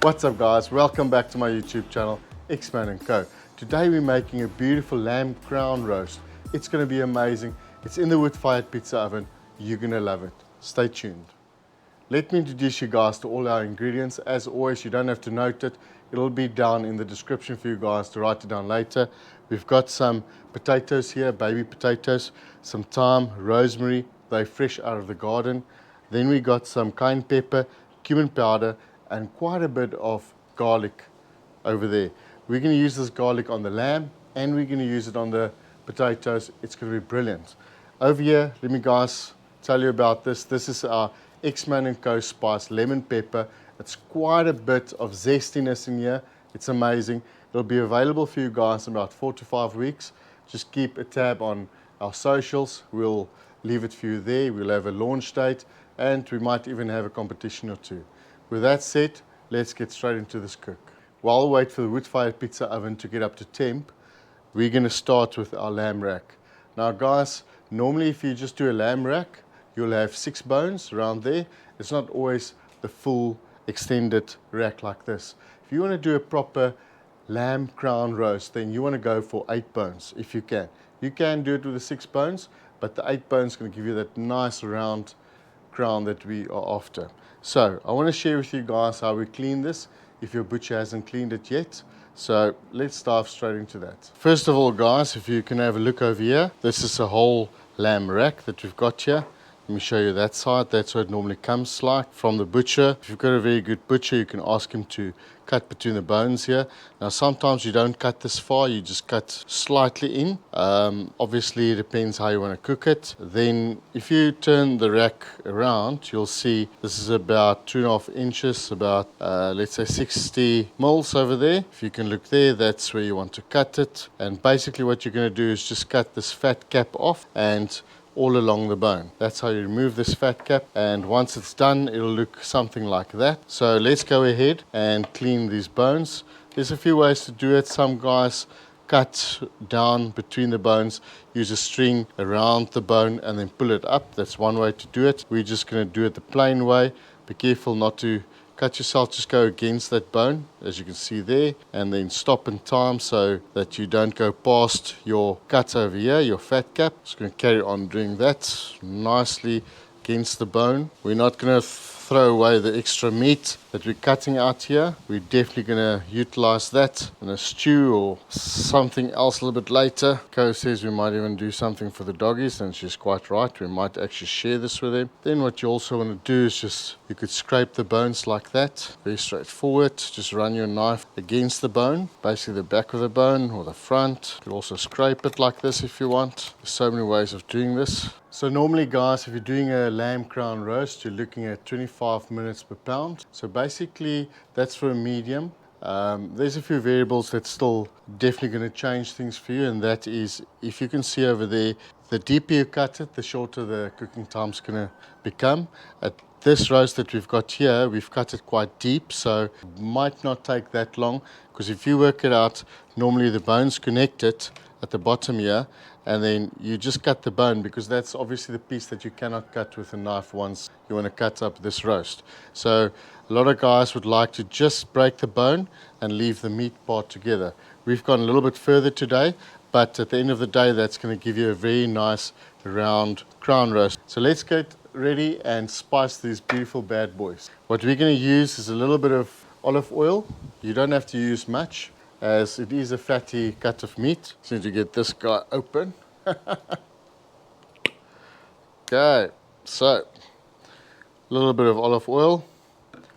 What's up guys, welcome back to my YouTube channel, Xman Co. Today we're making a beautiful lamb crown roast. It's going to be amazing. It's in the wood-fired pizza oven. You're going to love it. Stay tuned. Let me introduce you guys to all our ingredients. As always, you don't have to note it. It'll be down in the description for you guys to write it down later. We've got some potatoes here, baby potatoes, some thyme, rosemary, they're fresh out of the garden. Then we got some cayenne pepper, cumin powder, and quite a bit of garlic over there. We're going to use this garlic on the lamb and we're going to use it on the potatoes. It's going to be brilliant. Over here, let me guys tell you about this. This is our Xman Co Spice Lemon Pepper. It's quite a bit of zestiness in here. It's amazing. It'll be available for you guys in about 4 to 5 weeks. Just keep a tab on our socials. We'll leave it for you there. We'll have a launch date and we might even have a competition or two. With that said, let's get straight into this cook. While we wait for the wood-fired pizza oven to get up to temp, we're going to start with our lamb rack. Now guys, normally if you just do a lamb rack, you'll have 6 bones around there. It's not always the full extended rack like this. If you want to do a proper lamb crown roast, then you want to go for 8 bones if you can. You can do it with the 6 bones, but the 8 bones is going to give you that nice round crown that we are after. So I want to share with you guys how we clean this if your butcher hasn't cleaned it yet. So let's dive straight into that. First of all guys, if you can have a look over here, this is a whole lamb rack that we've got here. Let me show you that side. That's what it normally comes like from the butcher. If you've got a very good butcher, you can ask him to cut between the bones here. Now sometimes you don't cut this far, you just cut slightly in. Obviously it depends how you want to cook it. Then if you turn the rack around, you'll see this is about 2.5 inches, about let's say 60 mils over there. If you can look there, that's where you want to cut it. And basically what you're going to do is just cut this fat cap off and all along the bone. That's how you remove this fat cap, and once it's done it'll look something like that. So let's go ahead and clean these bones. There's a few ways to do it. Some guys cut down between the bones, use a string around the bone and then pull it up. That's one way to do it. We're just going to do it the plain way. Be careful not to cut yourself, just go against that bone as you can see there, and then stop in time so that you don't go past your cut over here, your fat cap. Just going to carry on doing that nicely against the bone. We're not going to throw away the extra meat that we're cutting out here. We're definitely going to utilize that in a stew or something else a little bit later. Co says we might even do something for the doggies, and she's quite right. We might actually share this with them. Then what you also want to do is just, you could scrape the bones like that. Very straightforward. Just run your knife against the bone, basically the back of the bone or the front. You could also scrape it like this if you want. There's so many ways of doing this. So normally guys, if you're doing a lamb crown roast, you're looking at 25 minutes per pound. So basically that's for a medium. There's a few variables that's still definitely going to change things for you, and that is, if you can see over there, the deeper you cut it, the shorter the cooking time's going to become. At this roast that we've got here, we've cut it quite deep, so it might not take that long, because if you work it out, normally the bone's connected at the bottom here, and then you just cut the bone, because that's obviously the piece that you cannot cut with a knife once you want to cut up this roast. So a lot of guys would like to just break the bone and leave the meat part together. We've gone a little bit further today, but at the end of the day that's going to give you a very nice round crown roast. So let's get ready and spice these beautiful bad boys. What we're going to use is a little bit of olive oil. You don't have to use much, as it is a fatty cut of meat. Just need to get this guy open. Okay, so a little bit of olive oil,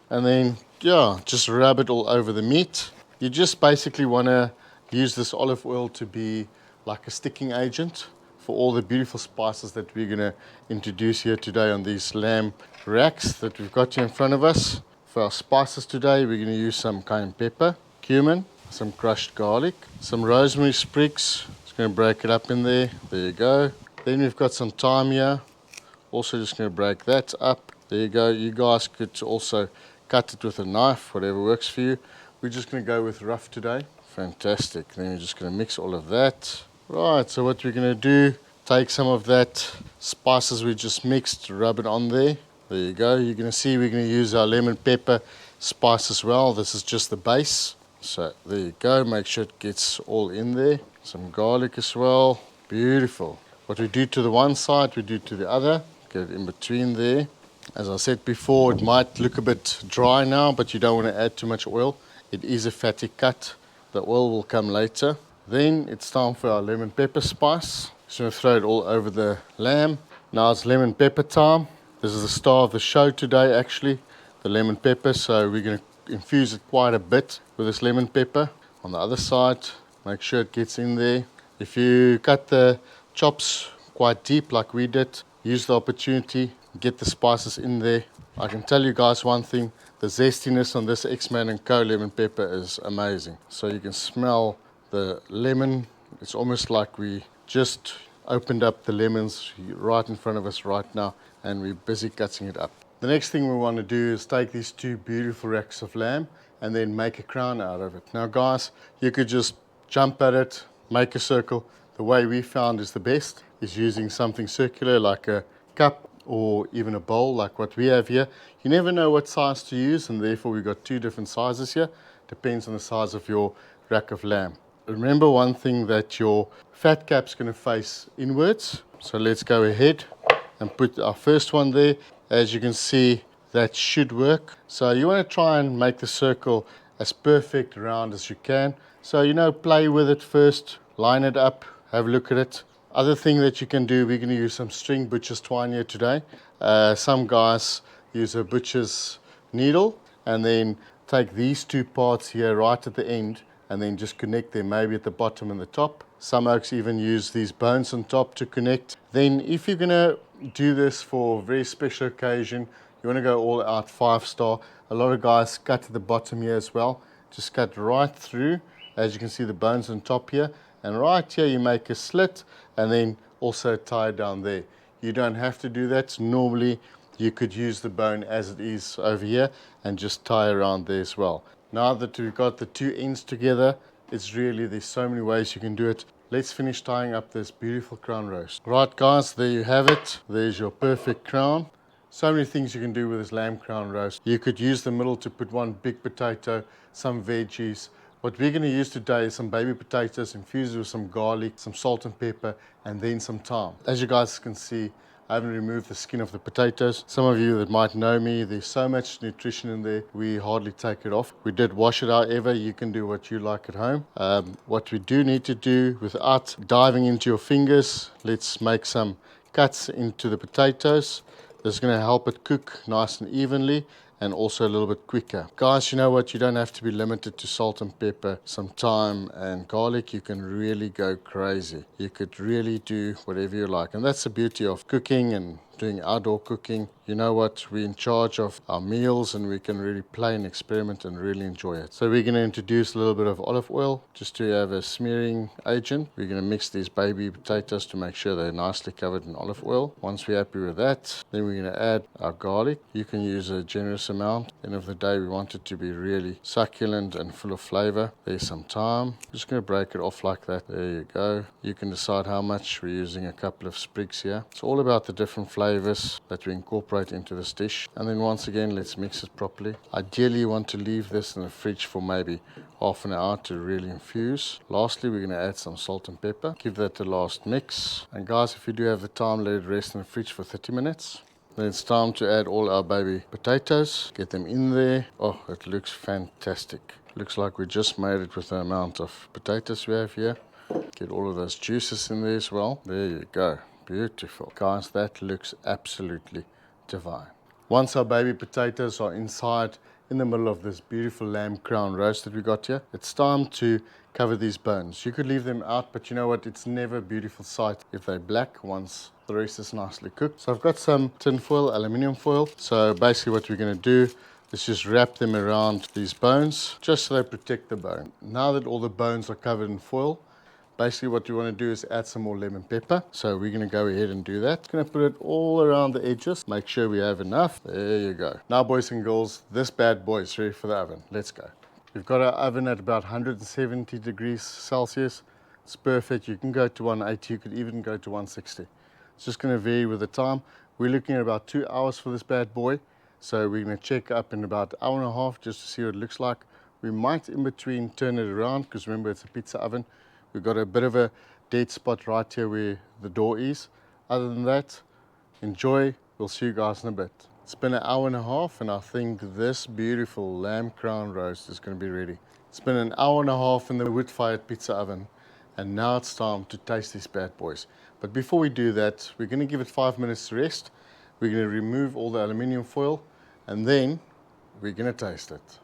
and then just rub it all over the meat. You just basically want to use this olive oil to be like a sticking agent for all the beautiful spices that we're going to introduce here today on these lamb racks that we've got here in front of us. For our spices today, we're going to use some cayenne pepper, cumin, some crushed garlic, some rosemary sprigs. Just going to break it up in there. There you go. Then we've got some thyme here. Also just going to break that up. There you go. You guys could also cut it with a knife, whatever works for you. We're just going to go with rough today. Fantastic. Then we're just going to mix all of that. Right, so what we're going to do, take some of that spices we just mixed, rub it on there. There you go. You're going to see we're going to use our lemon pepper spice as well. This is just the base. So there you go, make sure it gets all in there. Some garlic as well, beautiful. What we do to the one side, we do to the other. Get it in between there. As I said before, it might look a bit dry now, but you don't want to add too much oil. It is a fatty cut. The oil will come later. Then it's time for our lemon pepper spice. Just going to throw it all over the lamb. Now it's lemon pepper time. This is the star of the show today, actually, the lemon pepper. So we're going to infuse it quite a bit with this lemon pepper. On the other side, make sure it gets in there. If you cut the chops quite deep like we did, use the opportunity, get the spices in there. I can tell you guys one thing, the zestiness on this Xman Co Lemon Pepper is amazing. So you can smell the lemon. It's almost like we just opened up the lemons right in front of us right now, and we're busy cutting it up. The next thing we want to do is take these two beautiful racks of lamb and then make a crown out of it. Now guys, you could just jump at it, make a circle. The way we found is the best is using something circular like a cup or even a bowl like what we have here. You never know what size to use, and therefore we've got two different sizes here. Depends on the size of your rack of lamb. Remember one thing, that your fat cap's going to face inwards. So let's go ahead and put our first one there. As you can see, that should work. So you want to try and make the circle as perfect round as you can. So, you know, play with it first, line it up, have a look at it. Other thing that you can do, we're going to use some string butcher's twine here today. Some guys use a butcher's needle and then take these two parts here right at the end and then just connect them, maybe at the bottom and the top. Some oaks even use these bones on top to connect. Then if you're going to do this for a very special occasion, you want to go all out 5-star. A lot of guys cut at the bottom here as well. Just cut right through. As you can see, the bones on top here. And right here you make a slit and then also tie down there. You don't have to do that. Normally you could use the bone as it is over here and just tie around there as well. Now that we've got the two ends together, there's so many ways you can do it. Let's finish tying up this beautiful crown roast. Right guys, there you have it. There's your perfect crown. So many things you can do with this lamb crown roast. You could use the middle to put one big potato, some veggies. What we're going to use today is some baby potatoes infused with some garlic, some salt and pepper, and then some thyme. As you guys can see, I haven't removed the skin of the potatoes. Some of you that might know me, there's so much nutrition in there, we hardly take it off. We did wash it, however, you can do what you like at home. What we do need to do, without diving into your fingers, let's make some cuts into the potatoes. This is going to help it cook nice and evenly and also a little bit quicker. Guys, you know what? You don't have to be limited to salt and pepper, some thyme and garlic. You can really go crazy. You could really do whatever you like. And that's the beauty of cooking and doing outdoor cooking. You know what? We're in charge of our meals and we can really play and experiment and really enjoy it. So we're going to introduce a little bit of olive oil just to have a smearing agent. We're going to mix these baby potatoes to make sure they're nicely covered in olive oil. Once we're happy with that, then we're going to add our garlic. You can use a generous amount. End of the day, we want it to be really succulent and full of flavor. There's some thyme. Just going to break it off like that. There you go. You can decide how much. We're using a couple of sprigs here. It's all about the different flavors that we incorporate into this dish. And then once again, let's mix it properly. Ideally, you want to leave this in the fridge for maybe half an hour to really infuse. Lastly, we're going to add some salt and pepper. Give that the last mix. And guys, if you do have the time, let it rest in the fridge for 30 minutes. Then it's time to add all our baby potatoes. Get them in there. Oh, it looks fantastic. Looks like we just made it with the amount of potatoes we have here. Get all of those juices in there as well. There you go. Beautiful. Guys, that looks absolutely divine. Once our baby potatoes are inside, in the middle of this beautiful lamb crown roast that we got here, it's time to cover these bones. You could leave them out, but you know what? It's never a beautiful sight if they're black once the rest is nicely cooked. So I've got some tin foil, aluminium foil. So basically what we're going to do is just wrap them around these bones, just so they protect the bone. Now that all the bones are covered in foil, basically what you want to do is add some more lemon pepper. So we're going to go ahead and do that. Going to put it all around the edges. Make sure we have enough. There you go. Now, boys and girls, this bad boy is ready for the oven. Let's go. We've got our oven at about 170 degrees Celsius. It's perfect. You can go to 180. You could even go to 160. It's just going to vary with the time. We're looking at about 2 hours for this bad boy. So we're going to check up in about an hour and a half just to see what it looks like. We might in between turn it around because remember it's a pizza oven. We've got a bit of a dead spot right here where the door is. Other than that, enjoy. We'll see you guys in a bit. It's been an hour and a half and I think this beautiful lamb crown roast is going to be ready. It's been an hour and a half in the wood-fired pizza oven and now it's time to taste these bad boys. But before we do that, we're going to give it 5 minutes to rest. We're going to remove all the aluminium foil and then we're going to taste it.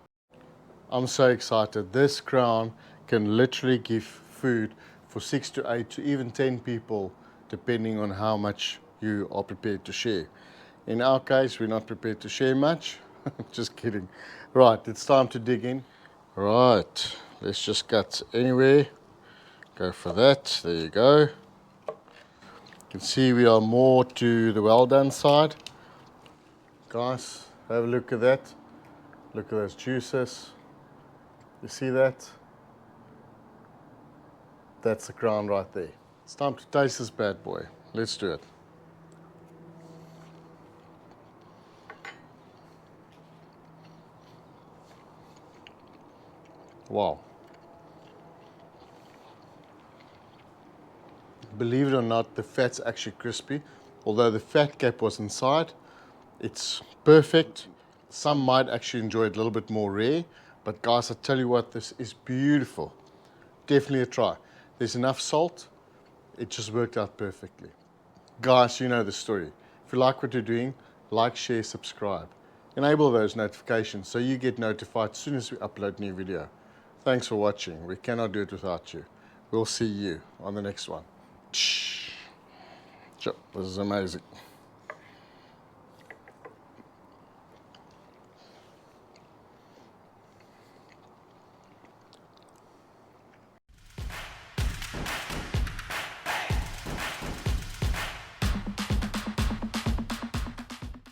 I'm so excited. This crown can literally give food for 6 to 8 to even 10 people depending on how much you are prepared to share. In our case, we're not prepared to share much. Just kidding. Right, it's time to dig in. Right, let's just cut anywhere. Go for that. There you go. You can see we are more to the well done side. Guys, have a look at that. Look at those juices. You see that? That's the crown right there. It's time to taste this bad boy. Let's do it. Wow. Believe it or not, the fat's actually crispy. Although the fat cap was inside, it's perfect. Some might actually enjoy it a little bit more rare, but guys, I tell you what, this is beautiful. Definitely a try. There's enough salt. It just worked out perfectly. Guys, you know the story. If you like what you're doing, like, share, subscribe. Enable those notifications so you get notified as soon as we upload a new video. Thanks for watching. We cannot do it without you. We'll see you on the next one. This is amazing.